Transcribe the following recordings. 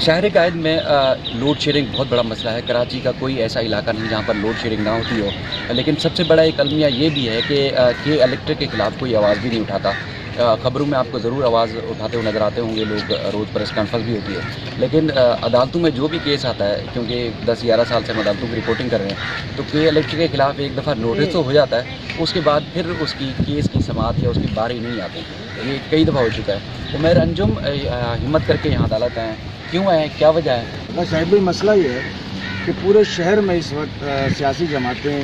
شہر قائد میں load shedding بہت بڑا مسئلہ ہے۔ کراچی کا کوئی ایسا علاقہ نہیں جہاں پر لوڈ شیڈنگ نہ ہوتی ہو، لیکن سب سے بڑا ایک المیہ یہ بھی ہے کہ الیکٹرک کے خلاف کوئی آواز بھی نہیں اٹھاتا۔ خبروں میں آپ کو ضرور آواز اٹھاتے ہوئے نظر آتے ہوں گے لوگ، روز پریس کانفرنس بھی ہوتی ہے، لیکن عدالتوں میں جو بھی کیس آتا ہے، کیونکہ 10-11 سال سے ہم عدالتوں کی رپورٹنگ کر رہے ہیں، تو کہ الیکٹرک کے خلاف ایک دفعہ نوٹس تو ہو جاتا ہے، اس کے بعد پھر اس کی کیس کی سماعت یا اس کی باری نہیں آتی۔ یہ کئی دفعہ ہو چکا ہے۔ تو میر انجم ہمت کر کے یہاں عدالت آئے ہیں، کیوں آئے، کیا وجہ ہے؟ شاہد بھائی، مسئلہ یہ ہے کہ پورے شہر میں اس وقت سیاسی جماعتیں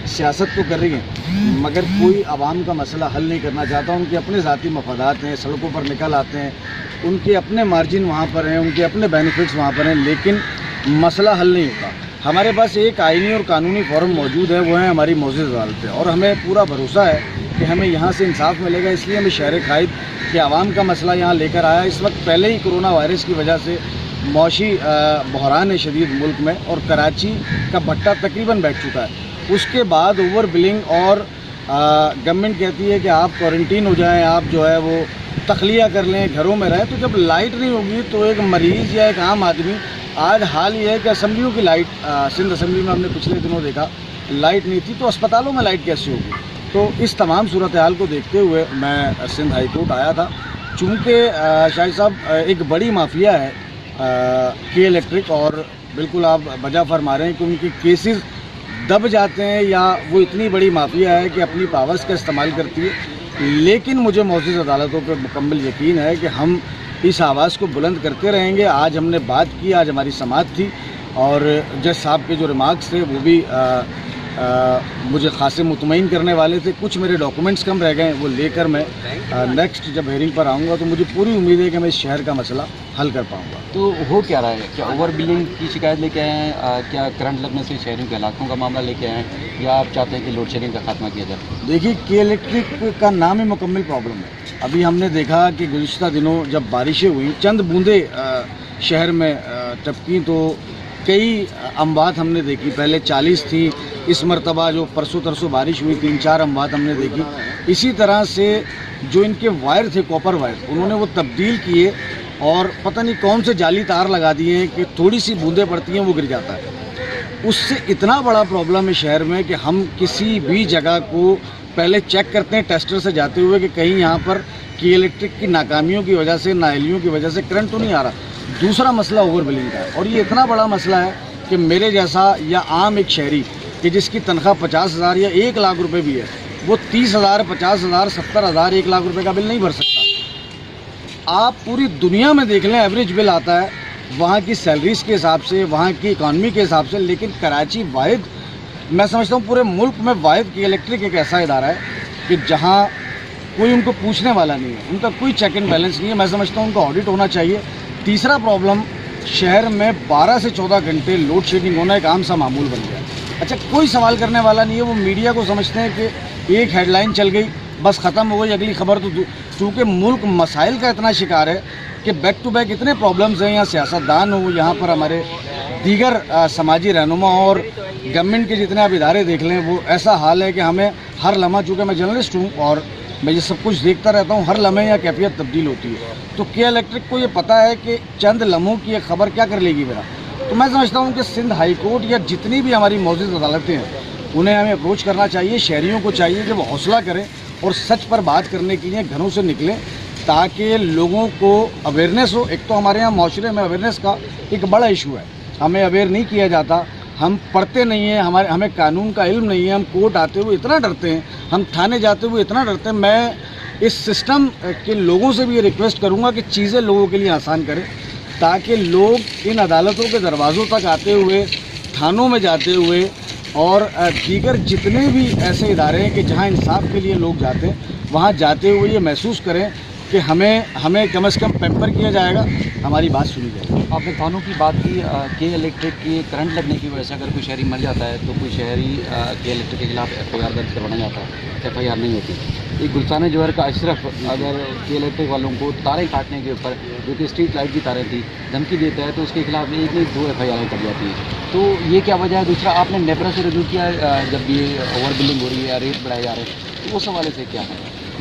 سیاست تو کر رہی ہیں، مگر کوئی عوام کا مسئلہ حل نہیں کرنا چاہتا۔ ان کے اپنے ذاتی مفادات ہیں، سڑکوں پر نکل آتے ہیں، ان کے اپنے مارجن وہاں پر ہیں، ان کے اپنے بینیفٹس وہاں پر ہیں، لیکن مسئلہ حل نہیں ہوتا۔ ہمارے پاس ایک آئینی اور قانونی فورم موجود ہے، وہ ہے ہماری معزز عدالت، اور ہمیں پورا بھروسہ ہے کہ ہمیں یہاں سے انصاف ملے گا۔ اس لیے ہمیں شہر قائد کے عوام کا مسئلہ یہاں لے کر آیا۔ اس وقت پہلے ہی کرونا وائرس کی وجہ سے معاشی بحران ہے شدید ملک میں، اور کراچی کا بھٹا تقریباً بیٹھ چکا ہے۔ اس کے بعد اوور بلنگ، اور گورنمنٹ کہتی ہے کہ آپ کوارنٹین ہو جائیں، آپ جو ہے وہ تخلیہ کر لیں، گھروں میں رہیں۔ تو جب لائٹ نہیں ہوگی تو ایک مریض یا ایک عام آدمی، آج حال یہ ہے کہ اسمبلیوں کی لائٹ، سندھ اسمبلی میں ہم نے پچھلے دنوں دیکھا لائٹ نہیں تھی، تو اسپتالوں میں لائٹ کیسے ہوگی؟ تو اس تمام صورتحال کو دیکھتے ہوئے میں سندھ ہائی کورٹ آیا تھا۔ چونکہ شاہد صاحب ایک بڑی مافیا ہے کے الیکٹرک، اور بالکل آپ بجا فرما رہے ہیں کہ ان کے کیسز دب جاتے ہیں، یا وہ اتنی بڑی مافیا ہے کہ اپنی پاورز کا استعمال کرتی ہے۔ لیکن مجھے معزز عدالتوں پہ مکمل یقین ہے کہ ہم اس آواز کو بلند کرتے رہیں گے۔ آج ہم نے بات کی، آج ہماری سماعت تھی، اور جج صاحب کے جو ریمارکس تھے وہ بھی مجھے خاصے مطمئن کرنے والے تھے۔ کچھ میرے ڈاکومنٹس کم رہ گئے، وہ لے کر میں نیکسٹ جب ہیئرنگ پر آؤں گا تو مجھے پوری امید ہے کہ میں اس شہر کا مسئلہ حل کر پاؤں گا۔ تو ہو کیا رہا ہے؟ کیا اوور بلنگ کی شکایت لے کے آئے ہیں؟ کیا کرنٹ لگنے سے شہریوں کے ہلاکتوں کا معاملہ لے کے آئے ہیں، یا آپ چاہتے ہیں کہ لوڈ شیڈنگ کا خاتمہ کیا جائے؟ دیکھیے، کے الیکٹرک کا نام ہی مکمل پرابلم ہے۔ ابھی ہم نے دیکھا کہ گزشتہ دنوں جب بارشیں ہوئیں، چند بوندیں شہر میں ٹپکیں، تو کئی اموات ہم نے دیکھی۔ پہلے 40 تھی، اس مرتبہ جو پرسوں ترسوں بارش ہوئی 3-4 اموات ہم نے دیکھی۔ اسی طرح سے جو ان کے وائر تھے، کاپر وائر، انہوں نے وہ تبدیل کیے، اور پتہ نہیں کون سے جعلی تار لگا دیے ہیں کہ تھوڑی سی بوندیں پڑتی ہیں وہ گر جاتا ہے۔ اس سے اتنا بڑا پرابلم ہے شہر میں کہ ہم کسی بھی جگہ کو پہلے چیک کرتے ہیں ٹیسٹر سے جاتے ہوئے کہ کہیں یہاں پر کی الیکٹرک کی ناکامیوں کی وجہ سے، نااہلیوں کی وجہ سے کرنٹ تو نہیں آ رہا۔ دوسرا مسئلہ اوور بلنگ کا ہے، اور یہ اتنا بڑا مسئلہ ہے کہ میرے جیسا یا عام ایک شہری کہ جس کی تنخواہ 50,000 یا 1 لاکھ روپے بھی ہے، وہ 30,000، 50,000، 70,000، 1 لاکھ روپے کا بل نہیں بھر سکتا۔ آپ پوری دنیا میں دیکھ لیں، ایوریج بل آتا ہے وہاں کی سیلریز کے حساب سے، وہاں کی اکانومی کے حساب سے، لیکن کراچی واحد، میں سمجھتا ہوں پورے ملک میں واحد کی الیکٹرک ایک ایسا ادارہ ہے کہ جہاں کوئی ان کو پوچھنے والا نہیں ہے، ان کا کوئی چیک اینڈ بیلنس نہیں ہے۔ میں سمجھتا ہوں ان کا آڈٹ ہونا چاہیے۔ تیسرا پرابلم، شہر میں 12 سے 14 گھنٹے لوڈ شیڈنگ ہونا ایک عام سا معمول بن گیا ہے۔ اچھا، کوئی سوال کرنے والا نہیں ہے، وہ میڈیا کو سمجھتے ہیں کہ ایک ہیڈ لائن چل گئی بس ختم ہو گئی، اگلی خبر تو چونکہ ملک مسائل کا اتنا شکار ہے کہ بیک ٹو بیک اتنے پرابلمز ہیں، یہاں سیاستدان ہو، یہاں پر ہمارے دیگر سماجی رہنما اور گورنمنٹ کے جتنے آپ ادارے دیکھ لیں، وہ ایسا حال ہے کہ ہمیں ہر لمحہ، چونکہ میں جرنلسٹ ہوں اور میں یہ سب کچھ دیکھتا رہتا ہوں، ہر لمحے یہاں کیفیت تبدیل ہوتی ہے۔ تو کے الیکٹرک کو یہ پتہ ہے کہ چند لمحوں کی ایک خبر کیا کر لے گی میرا۔ تو میں سمجھتا ہوں کہ سندھ ہائی کورٹ یا جتنی بھی ہماری معزز عدالتیں ہیں، انہیں ہمیں اپروچ کرنا چاہیے۔ شہریوں کو چاہیے کہ وہ حوصلہ کریں اور سچ پر بات کرنے کے لیے گھروں سے نکلیں، تاکہ لوگوں کو اویئرنیس ہو۔ ایک تو ہمارے یہاں معاشرے میں اویئرنیس کا ایک بڑا ایشو ہے، ہمیں اویئر نہیں کیا جاتا، ہم پڑھتے نہیں ہیں، ہمیں قانون کا علم نہیں ہے، ہم کورٹ آتے ہوئے اتنا ڈرتے ہیں، ہم تھانے جاتے ہوئے اتنا ڈرتے ہیں۔ میں اس سسٹم کے لوگوں سے بھی یہ ریکویسٹ کروں گا کہ چیزیں لوگوں کے لیے آسان کریں، تاکہ لوگ ان عدالتوں کے دروازوں تک آتے ہوئے، تھانوں میں جاتے ہوئے، اور دیگر جتنے بھی ایسے ادارے ہیں کہ جہاں انصاف کے لیے لوگ جاتے ہیں، وہاں جاتے ہوئے یہ محسوس کریں کہ ہمیں کم از کم پیمپر کیا جائے گا، ہماری بات سنی جائے گی۔ آپ نے تھانوں کی بات کی، کے الیکٹرک کی کرنٹ لگنے کی وجہ سے اگر کوئی شہری مر جاتا ہے تو کوئی شہری کے الیکٹرک کے خلاف FIR درج کروانا جاتا ہے، FIR نہیں ہوتی۔ ایک گلشانہ جوہر کا اشرف اگر کے الیکٹرک والوں کو تاریں کاٹنے کے اوپر، جو کہ اسٹریٹ لائٹ کی تاریں تھیں، دھمکی دیتا ہے تو اس کے خلاف ایک نہیں 2 FIR کر جاتی ہے۔ تو یہ کیا وجہ ہے؟ دوسرا، آپ نے نیپرا سے رجوع کیا جب یہ اوور بلنگ ہو رہی ہے، ریٹ بڑھائے جا رہے ہیں، تو اس حوالے سے کیا ہے؟